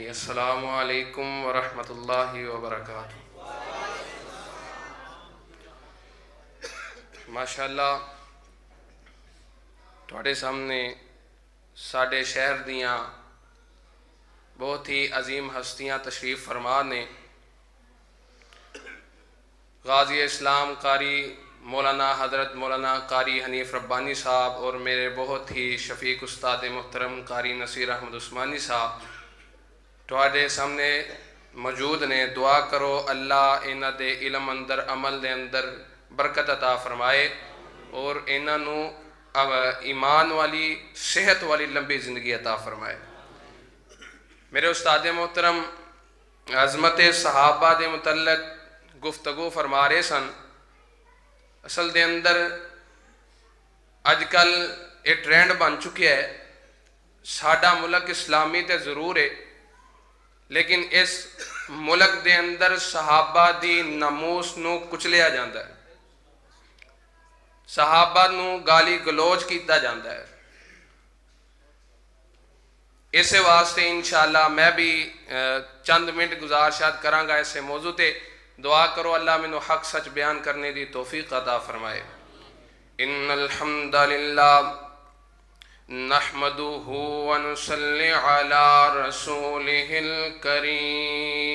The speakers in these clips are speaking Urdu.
السلام علیکم ورحمۃ اللہ وبرکاتہ۔ ماشاءاللہ تھوڑے سامنے ساڑھے شہر دیاں بہت ہی عظیم ہستیاں تشریف فرما نے۔ غازی اسلام قاری مولانا حضرت مولانا قاری حنیف ربانی صاحب اور میرے بہت ہی شفیق استاد محترم قاری نصیر احمد عثمانی صاحب تھوڑے سامنے موجود نے۔ دعا کرو اللہ انہاں دے علم اندر عمل دے اندر برکت عطا فرمائے اور انہاں نو ایمان والی صحت والی لمبی زندگی عطا فرمائے۔ میرے استاد محترم عظمت صحابہ دے متعلق گفتگو فرما رہے سن۔ اصل دے اندر اج کل ایک ٹرینڈ بن چکیا ہے، ساڈا ملک اسلامی تے ضرور ہے لیکن اس ملک دے اندر صحابہ دی ناموس نو کچلیا جاندہ ہے، صحابہ نو گالی گلوچ کیتا جاندہ ہے۔ اس واسطے انشاءاللہ میں بھی چند منٹ گزارشات کرانگا ایسے موضوع تے۔ دعا کرو اللہ منو حق سچ بیان کرنے دی توفیق عطا فرمائے۔ ان الحمدللہ نحمدہ ونصلی علی رسولہ الکریم،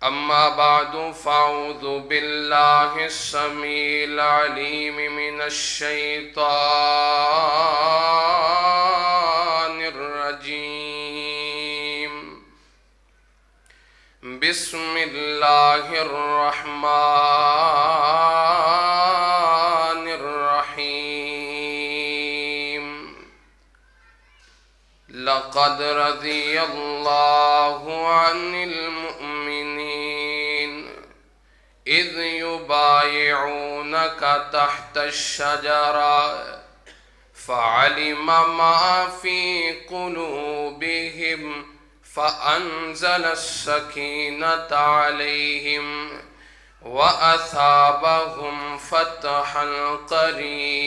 اما بعد فاعوذ باللہ السمیع العلیم من الشیطان الرجیم، بسم اللہ الرحمن الرحیم۔ لقد رضی اللہ عن المؤمنین اذ یبایعونک تحت الشجرہ فعلم ما فی قلوبہم فأنزل السکینۃ علیہم وأثابہم فتحا قریبا۔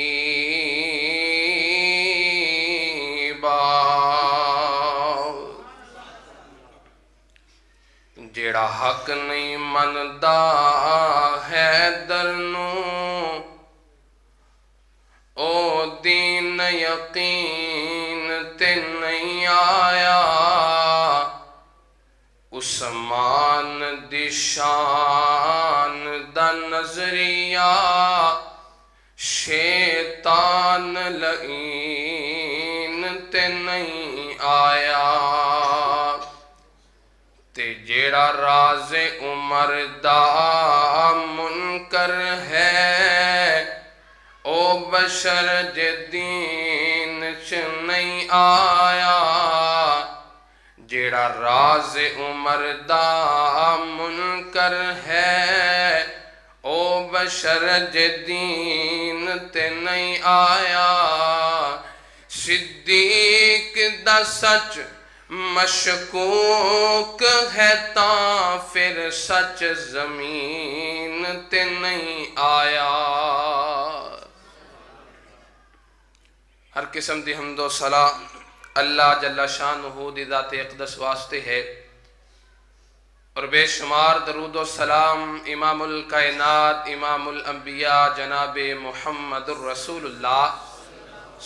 جیڑا حق نہیں مندا ہے درنو او دین یقین تے نہیں آیا، عثمان دی شان دا نظریہ شیطان لعین تے نہیں آیا، تے جیڑا راز عمر دا منکر ہے او بشر جدین چ نہیں آیا، جیڑا راز عمر دا منکر ہے او بشر جدین تے نہیں آیا، صدیق دا سچ مشکوک ہے تاں پھر سچ زمین تے نہیں آیا۔ ہر قسم دی حمد و ثنا اللہ جل شانہ دی ذات اقدس واسطے ہے، اور بے شمار درود و سلام امام الکائنات امام الانبیاء جناب محمد الرسول اللہ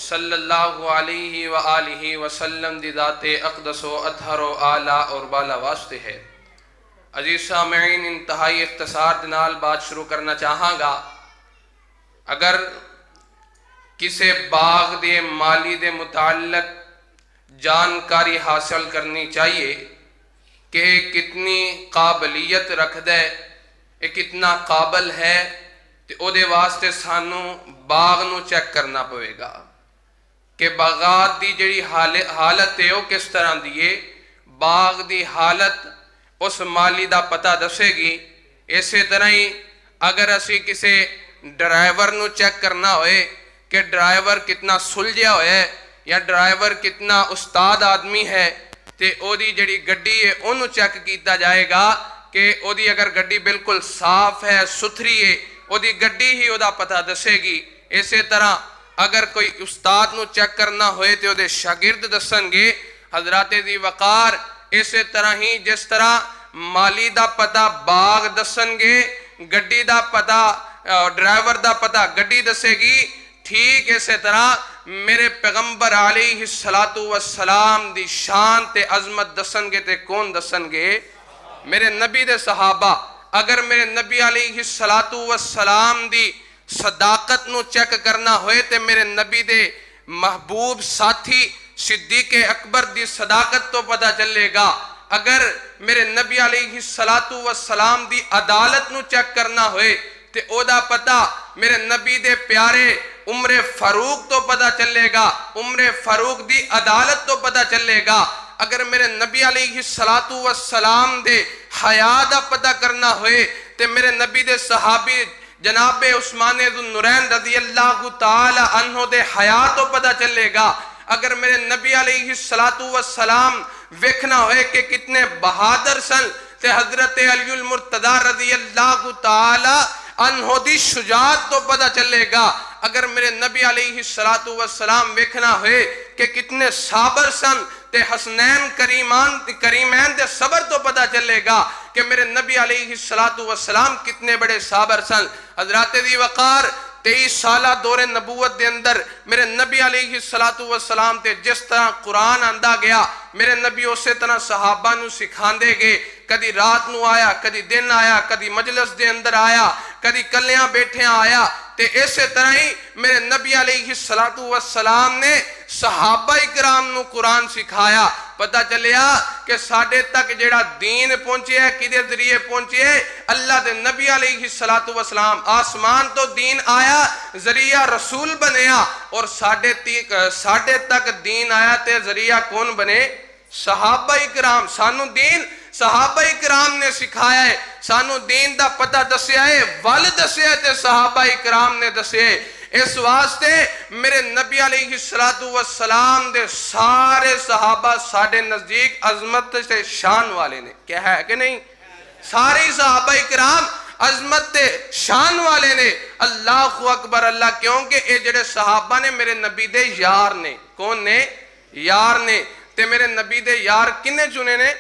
صلی اللہ علیہ وآلہ وسلم دی ذات اقدس و اطہر و اعلیٰ اور بالا واسطے ہے۔ عزیز سامعین، انتہائی اختصار دنال بات شروع کرنا چاہاں گا۔ اگر کسے باغ دے مالی دے متعلق جانکاری حاصل کرنی چاہیے کہ کتنی قابلیت رکھ دے، کتنا قابل ہے، تو او دے واسطے سانو باغ نو چیک کرنا پوے گا کہ باغات دی جڑی حالت ہے وہ کس طرح دیئے، باغ دی حالت اس مالی دا پتہ دسے گی۔ اسی طرح ہی اگر اسی کسے ڈرائیور نو چیک کرنا ہوئے کہ ڈرائیور کتنا سلجھیا ہوئے یا ڈرائیور کتنا استاد آدمی ہے، تے او دی جڑی گڈی ہے انہوں چیک کیتا جائے گا کہ او دی اگر گڈی بالکل صاف ہے ستھری ہے او دی گڈی ہی او دا پتہ دسے گی۔ اسی طرح اگر کوئی استاد نو چیک کرنا ہوئے تے او دے شاگرد دسن گے حضرات ذی وقار اسی طرح ہی جس طرح مالی دا پتہ باغ دسن گے گڈی دا پتہ ڈرائیور دا پتہ گڈی دسے گی ٹھیک اسی طرح میرے پیغمبر علیہ السلام دی شان تے عظمت دسن گے تے کون دسن گے میرے نبی دے صحابہ اگر میرے نبی علیہ السلام دی صداقت نو چیک کرنا ہوئے تے میرے نبی دے محبوب ساتھی صدیق اکبر دی صداقت تو پتہ چلے گا اگر میرے نبی علیہ السلام دی عدالت نو چیک کرنا ہوئے تے او دا پتہ میرے نبی دے پیارے عمر فاروق تو پتہ چلے گا عمر فاروق دی عدالت تو پتہ چلے گا اگر میرے نبی علیہ السلام دے حیا دا پتہ کرنا ہوئے تے میرے نبی دے صحابی جناب عثمان ذو النورین رضی اللہ تعالی عنہ دے حیا تو پتہ چلے گا اگر میرے نبی علیہ السلام ویکھنا ہوئے کہ کتنے بہادر سن تے حضرت علی المرتضی رضی اللہ تعالی عنہ دی شجاعت تو پتہ چلے گا اگر میرے نبی علیہ السلام ویکھنا ہوئے کہ کتنے صابر سن تے حسنین کریمین دے صبر تو پتہ چلے گا کہ میرے نبی علیہ السلام کتنے بڑے صابر سن حضرات ذی وقار 23 سالہ دور نبوت دے اندر میرے نبی علیہ السلام تے جس طرح قرآن آندہ گیا میرے نبی اسی طرح صحابہ نو سکھان دے گے کدی رات نو آیا کدی دن آیا کدی مجلس دے اندر آیا کدی کلیاں بیٹھے آیا تے اسی طرح ہی میرے نبی علیہ السلام نے صحابہ اکرام نو قرآن سکھایا پتہ چلیا کہ ساڑھے تک جیڑا دین پہنچے ہے کدے ذریعے پہنچے ہے اللہ دے نبی علیہ السلام آسمان تو دین آیا ذریعہ رسول بنیا اور ساڑھے تک دین آیا تے ذریعہ کون بنے صحابہ اکرام سانو دین صحابہ اکرام نے سکھایا ہے سانو دین دا پتہ دسیا ہے ول دسیا ہے تے صحابہ اکرام نے دسیا ہے اس واسطے میرے نبی علیہ السلام دے سارے صحابہ ساڑھے نزدیک عظمت سے شان والے نے کیا ہے کہ نہیں سارے صحابہ اکرام عظمت تے شان والے نے اللہ اکبر اللہ کیونکہ اے جڑے صحابہ نے میرے نبی دے یار نے کون نے یار نے تے میرے نبی دے یار کنے چنے نے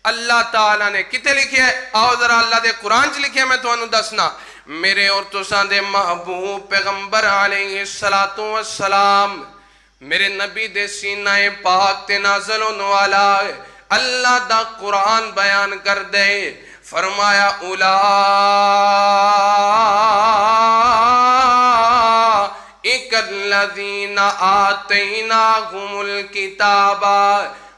اللہ تعالیٰ نے کتے لکھے ہے آؤ ذرا اللہ دے قرآن چ لکھے میں تو انہوں دسنا میرے اور تسان دے محبوب پیغمبر علیہ السلام میرے نبی دے سینہ پاک تے نازل ہونے والا اللہ دا قرآن بیان کر دے فرمایا اولئک الذین آتیناہم الکتاب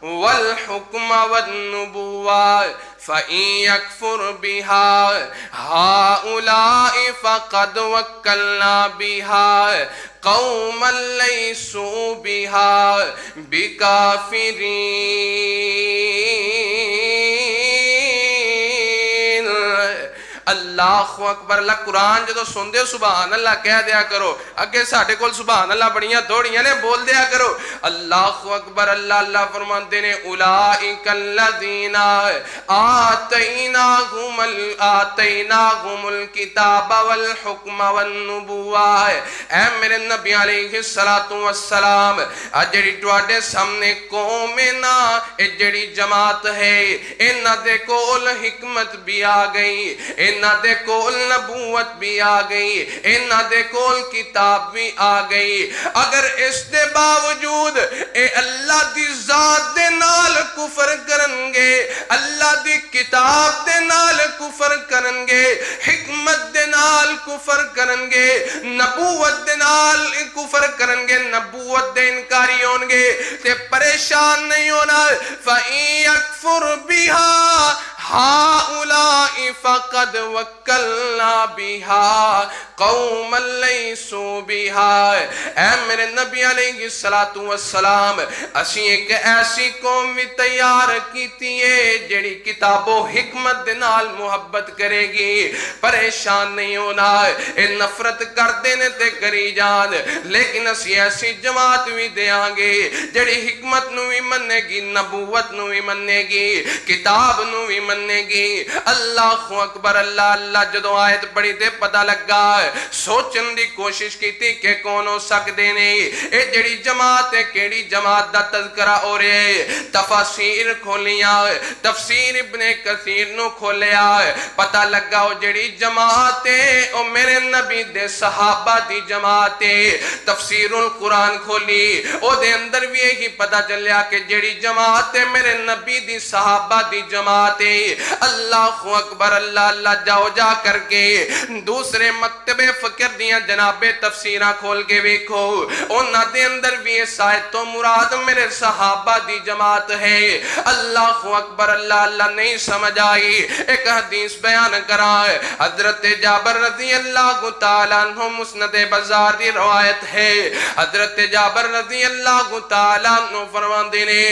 والحکم والنبوہ فَإِن يَكْفُرْ بِهَا هَؤُلَاءِ فَقَدْ وَكَّلْنَا بِهَا قَوْمًا لَيْسُوا بِهَا بِكَافِرِينَ اللہ اکبر اللہ قرآن جدو سن دے سبحان اللہ کہہ دیا کرو اگے ساڑھے کول سبحان اللہ بڑیاں دوڑیاں نے بول دیا کرو اللہ اکبر اللہ اللہ فرمان دینے اولئک الذین آتیناہم الکتاب والحکم والنبوہ اے میرے نبی علیہ السلام جڑی ٹواڈے سامنے قوم نا اے جڑی جماعت ہے انہاں دے کول حکمت بھی آ گئی انہاں دے کول نبوت بھی آ گئی انہاں دے کول کتاب بھی آ گئی اگر اس دے باوجود اے اللہ دی ذات دے نال کفر کرنگے اللہ دی کتاب دے نال کفر کرنگے حکمت دے نال کفر کرنگے نبوت دے نال کفر کرنگے نبوت دے انکاری ہونگے تے پریشان نہیں ہونا فَإِن يَكْفُرْ بِهَا هَؤُلَاءِ فَقَدْ وَكَّلْنَا بِهَا قَوْمًا لَيْسُوا بِهَا اے میرے نبی علیہ السلام اسی ایک ایسی قوم بھی تیار کیتی ہے جڑی کتاب و حکمت دے نال محبت کرے گی پریشان نہیں ہونا اے نفرت کر دینے تے کری جان لیکن اسی ایسی جماعت بھی دیاں گے جڑی حکمت نو بھی مننے گی نبوت نو بھی مننے گی کتاب نو بھی مننے مننے گی۔ اللہ اکبر اللہ اللہ جدو آیت پڑھی تے پتہ لگا سوچن دی کوشش کی تھی کہ کون ہو سکتے نہیں اے جڑی جماعت ہے کیڑی جماعت دا تذکرہ ہو رہے تفاسیر کھولیا تفسیر ابن کثیر نو کھولیا پتہ لگا او جڑی جماعت ہے او میرے نبی دے صحابہ دی جماعت ہے۔ تفسیر القرآن کھولی او دے اندر بھی یہی پتہ چلیا کہ جڑی جماعت ہے میرے نبی دی صحابہ دی جماعت ہے۔ اللہ اکبر اللہ اللہ جاؤ جا کر کے دوسرے مکتب فکر دیاں جناب تفسیرہ کھول کے ویکھو اونا دے اندر بھی اس آیت تو مراد میرے صحابہ دی جماعت ہے۔ اللہ اکبر اللہ اللہ نہیں سمجھ آئی ایک حدیث بیان کرائے حضرت جابر رضی اللہ تعالیٰ عنہ مسند بزار دی روایت ہے۔ حضرت جابر رضی اللہ تعالیٰ عنہ فرماندے نے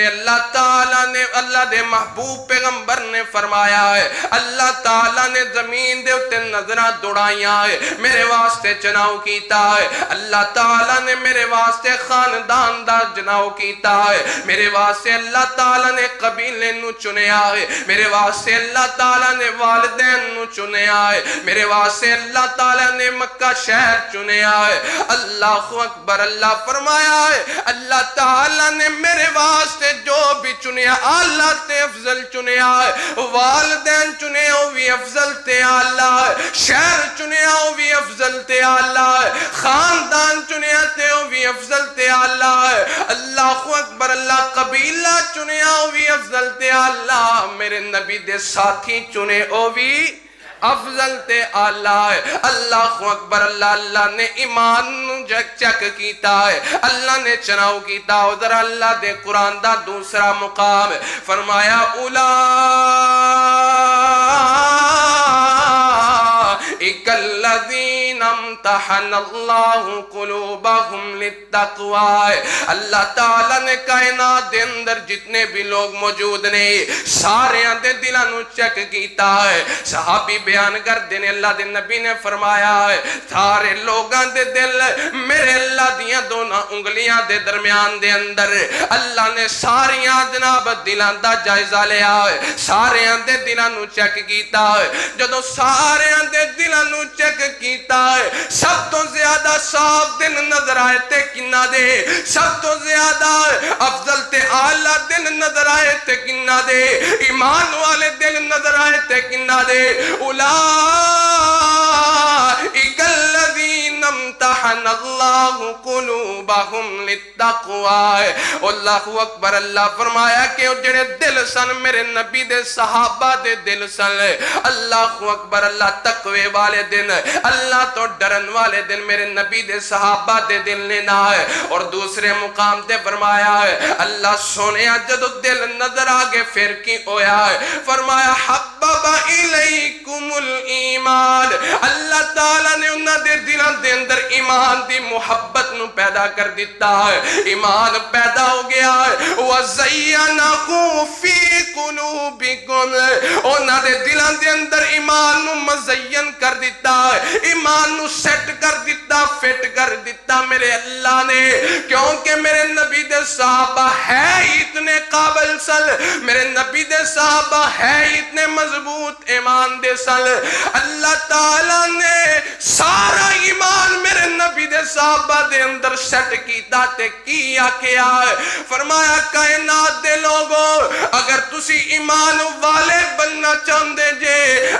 اللہ تعالیٰ نے اللہ دے محبوب پیغمبر نے فرمایا ہے اللہ تعالیٰ نے زمین دے اتے نظرہ دوڑائیاں ہے میرے واسطے چناؤ کیتا ہے۔ اللہ تعالیٰ نے میرے واسطے خاندان دا چناؤ کیتا ہے۔ میرے واسطے اللہ تعالیٰ نے قبیلے نو چنیا ہے۔ میرے واسطے اللہ تعالیٰ نے والدین نو چنیا ہے۔ میرے واسطے اللہ تعالیٰ نے مکہ شہر چنیا ہے۔ اللہ اکبر اللہ فرمایا ہے اللہ تعالیٰ نے میرے واسطے جو بھی چنیا اللہ تے افضل چنیا ہے۔ والدین چنے ہو بھی افضل تے اللہ ہے۔ شہر چنے ہو بھی افضل تے اللہ ہے۔ خاندان چنے ہو بھی افضل تے اللہ ہے۔ اللہ اکبر اللہ قبیلہ چنے ہو بھی افضل تے اللہ میرے نبی دے ساتھی چنے ہو بھی افضل تے اللہ ہے۔ اللہ اکبر اللہ اللہ نے ایمان چک کیتا ہے اللہ نے چناؤ کیتا ادھر اللہ دے قرآن دا دوسرا مقام فرمایا اولئک الذین امتحن اللہ قلوبہم للتقوی۔ اللہ تعالیٰ نے کائنات دے اندر جتنے بھی لوگ موجود نے سارے دے دلانو چیک کیتا ہے۔ صحابی بیان کر دینے اللہ دے نبی نے فرمایا ہے سارے لوگاں دے دل میرے اللہ دیاں دونوں انگلیاں دے درمیان دے اندر اللہ نے ساریاں جناب دلان دا جائزہ لیا ہے سارے دے دلانو چیک کیتا ہے۔ جدو سارے دے دلانو چیک کیتا ہے سب تو زیادہ صاف دل نظر آئے تے کنہ دے سب تو زیادہ افضل تے اعلیٰ دل نظر آئے تے کنہ دے ایمان والے دل نظر آئے تے کنہ دے اولئک الذین امتحن اللہ قلوبہم للتقوی۔ اللہ اکبر اللہ فرمایا کہ جڑے دل سن میرے نبی دے صحابہ دے دل سن اللہ اکبر اللہ تقوی والے دن اللہ تو ڈرن والے دن میرے نبی دے صحابہ دے دل نے نہ ہے۔ اور دوسرے مقام تے فرمایا ہے اللہ سونیا جدو دل نظر آگے پھر کی ہویا ہے فرمایا حبب الیکم الایمان۔ اللہ تعالیٰ نے انہاں دے دلان دے اندر ایمان دی محبت نو پیدا کر دیتا ہے ایمان پیدا ہو گیا ہے وَزَيَّنَهُ فِي قُلُوبِكُمْ انہاں دے دلان دے اندر ایمان نو مزین کر دیتا ہے ایمان نو سیٹ کر دیتا فٹ کر دیتا میرے اللہ نے کیونکہ میرے نبی دے صحابہ ہے اتنے قابل سل میرے نبی دے صحابہ ہے اتنے مضبوط ایمان دے سل اللہ تعالیٰ نے سارا ایمان میرے نبی دے صحابہ دے اندر سیٹ کیتا تے کیا کیا ہے فرمایا کائنات دے لوگوں اگر تسی ایمان والے بننا چاندے جے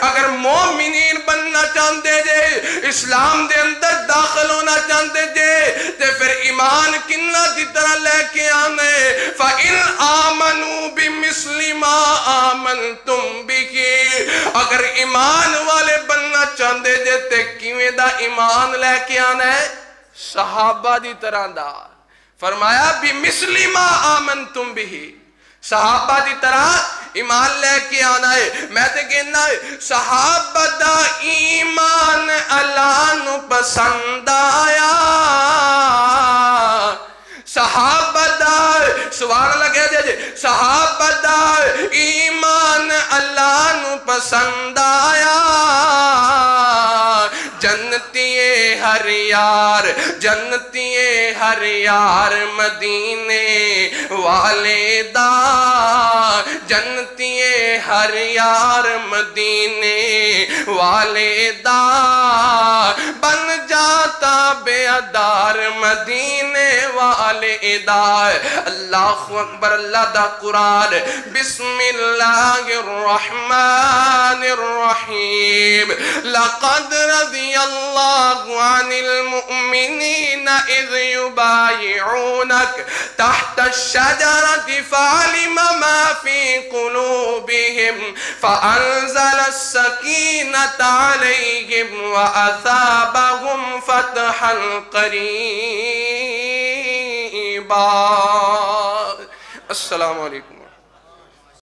اگر مومنین بننا چاندے جے اسلام دے اندر داخل ہونا چاندے جے تے پھر ایمان کنہ دی طرح لے کے آنے فَإِنْ آمَنُوا بِمِثْلِ مَا آمَنْتُمْ بِهِ اگر ایمان والے بننا چاندے جے تے کیویں دا ایمان لے کے آنے صحابہ دی طرح دا فرمایا بِمِثْلِ مَا آمَنْتُمْ بِهِ صحابہ دی طرح ایمان لے کے آنا ہے میں تے کہنا ہے صحابہ دا ایمان اللہ نو پسند آیا صحابہ دا سوال لگے جے صحابہ دا ایمان اللہ نو پسند آیا جنت ہر یار جنتی ہر یار مدینے والے دا جنتی ہر یار مدینے والے دا بن جاتا بے ادار مدینے والے دا اللہ اکبر اللہ دا قرآن بسم اللہ الرحمن الرحیم لقد رضی اللہ عن المؤمنین اذ یبایعونک تحت الشجرة فعلم ما في قلوبهم فأنزل السكينة عليهم وأثابهم فتحا قريبا السلام علیکم.